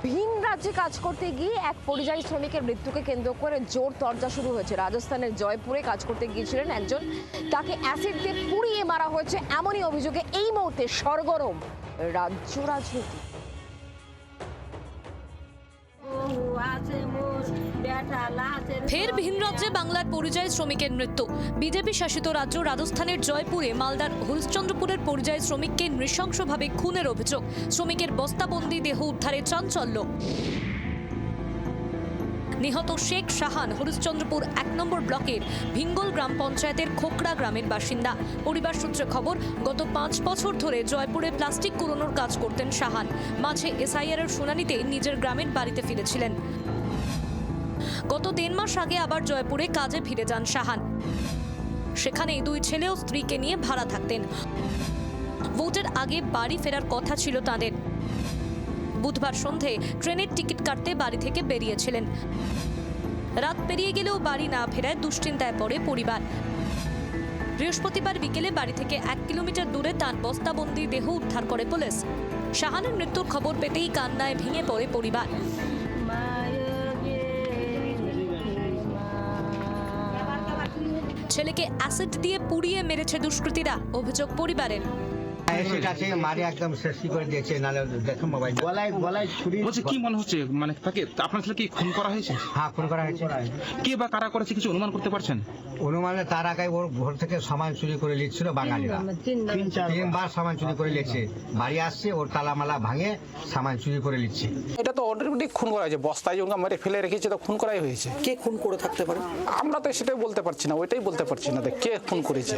ভিন রাজ্যে কাজ করতে গিয়ে এক পরিযায়ী শ্রমিকের মৃত্যুকে কেন্দ্র করে জোর তরজা শুরু হয়েছে। রাজস্থানের জয়পুরে কাজ করতে গিয়েছিলেন একজন, তাকে অ্যাসিড দিয়ে পুড়িয়ে মারা হয়েছে, এমনই অভিযোগে এই মুহূর্তে সরগরম রাজ্য রাজনীতি। ফের ভিন রাজ্যে বাংলার পরিযায়ী শ্রমিকের মৃত্যু। বিজেপি শাসিত রাজ্য রাজস্থানের জয়পুরে মালদার হরিশ্চন্দ্রপুরের পরিযায়ী শ্রমিককে নৃশংসভাবে খুনের অভিযোগ। শ্রমিকের বস্তাবন্দি দেহ উদ্ধারে চাঞ্চল্য। নিহত শেখ শাহান হরিশ্চন্দ্রপুর 1 নম্বর ব্লকের ভিঙ্গল গ্রাম পঞ্চায়েতের খোকড়া গ্রামের বাসিন্দা। পরিবার সূত্রে খবর, গত 5 বছর ধরে জয়পুরে প্লাস্টিক কুড়োনোর কাজ করতেন শাহান। মাঝে এসআইআর এর শুনানিতে নিজের গ্রামের বাড়িতে ফিরেছিলেন। গত 1.5 মাস আগে আবার জয়পুরে কাজে ফিরে যান শাহান। সেখানে 2 ছেলে ও স্ত্রীকে নিয়ে ভাড়া থাকতেন। ভোটের আগে বাড়ি ফেরার কথা ছিল তাদের। বুধবার সন্ধে ট্রেনের টিকিট কাটতে বাড়ি থেকে বেরিয়েছিলেন। রাত পেরিয়ে গেলেও বাড়ি না ফেরায় দুশ্চিন্তায় পড়ে পরিবার। বৃহস্পতিবার বিকেলে বাড়ি থেকে 1 কিলোমিটার দূরে তার বস্তাবন্দি দেহ উদ্ধার করে পুলিশ। শাহানের মৃত্যুর খবর পেতেই কান্নায় ভেঙে পড়ে পরিবার। ছেলেকে অ্যাসিড দিয়ে পুড়িয়ে মেরেছে দুষ্কৃতীরা, অভিযোগ পরিবারের। সেটাকে মারে একদম শেষ করে দিয়েছে, নালে দেখো মোবাইল গলায় ছুরি। বলছে কি মনে হচ্ছে, মানে তাকে আপনার ছেলে কি খুন করা হয়েছে? হ্যাঁ, খুন করা হয়েছে। কে বা কারা করেছে কিছু অনুমান করতে পারছেন? অনুমানে তার আগে ওর ঘর থেকে সামান চুরি করে নিচ্ছিল বাঙালিরা। 3-4বার সামান চুরি করে নিচ্ছে, বাড়ি আসছে ওর তালামালা ভাঙে সামান চুরি করে নিচ্ছে। এটা তো অলরেডি খুন করা হয়েছে, বস্তায় যখন মেরে ফেলে রেখেছে তো খুন করাই হয়েছে। কে খুন করে থাকতে পারে আমরা তো সেটাই বলতে পারছি না, ওইটাই বলতে পারছি না কে খুন করেছে।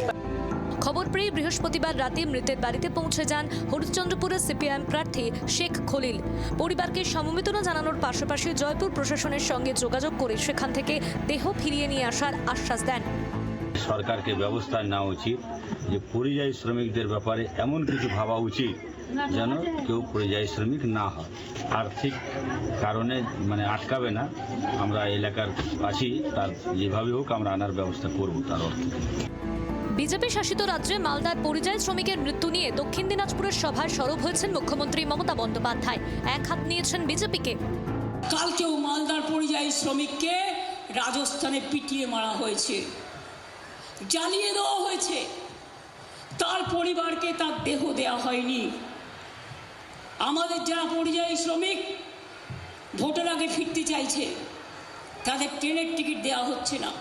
খবর পেয়ে বৃহস্পতিবার রাতে মৃতের বাড়িতে পৌঁছে যান হরিশ্চন্দ্রপুরের সিপিআইএম প্রার্থী শেখ খলিল। পরিবারকে সমবেদনা জানানোর পাশাপাশি জয়পুর প্রশাসনের সঙ্গে যোগাযোগ করে সেখান থেকে দেহ ফিরিয়ে নিয়ে আসার আশ্বাস দেন। সরকারকে ব্যবস্থা নেওয়া উচিত যে পরিযায়ী শ্রমিকদের ব্যাপারে এমন কিছু ভাবা উচিত যেন কেউ পরিযায়ী শ্রমিক না হয়। আর্থিক কারণে মানে আটকাবে না, আমরা এলাকার আছি, তার যেভাবে হোক আমরা আনার ব্যবস্থা করব তার অর্থ। বিজেপি শাসিত রাজ্যে মালদার পরিযায়ী শ্রমিকের মৃত্যু নিয়ে দক্ষিণ দিনাজপুরের সভায় সরব হয়েছেন মুখ্যমন্ত্রী মমতা বন্দ্যোপাধ্যায়। এক হাত নিয়েছেন বিজেপিকে। কালকেও মালদার পরিযায়ী শ্রমিককে রাজস্থানে পিটিয়ে মারা হয়েছে, জ্বালিয়ে দেওয়া হয়েছে, তার পরিবারকে তার দেহ দেওয়া হয়নি। আমাদের যারা পরিযায়ী শ্রমিক ভোটের আগে ফিরতে চাইছে তাদের ট্রেনের টিকিট দেওয়া হচ্ছে না।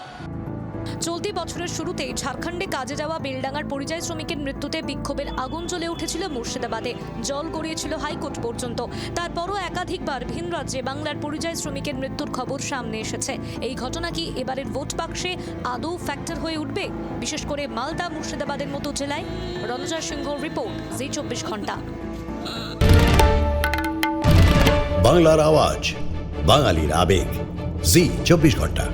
চলতি বছরের শুরুতেই ঝাড়খণ্ডে কাজে যাওয়া বেলডাঙ্গার পরিযায়ী শ্রমিকের মৃত্যুতে বিক্ষোভের আগুন জ্বলে উঠেছিল মুর্শিদাবাদে, জল গড়িয়েছিল হাইকোর্ট পর্যন্ত। তারপরও একাধিকবার ভিন রাজ্যে বাংলার পরিযায়ী শ্রমিকের মৃত্যুর খবর সামনে এসেছে। এই ঘটনা কি এবারের ভোট বাক্সে আদৌ ফ্যাক্টর হয়ে উঠবে, বিশেষ করে মালদা মুর্শিদাবাদের মতো জেলায়? রঞ্জয় সিংহর রিপোর্ট, জি 24 ঘন্টা। বাংলার আওয়াজ, বাঙালির আবেগ, জি 24 ঘন্টা।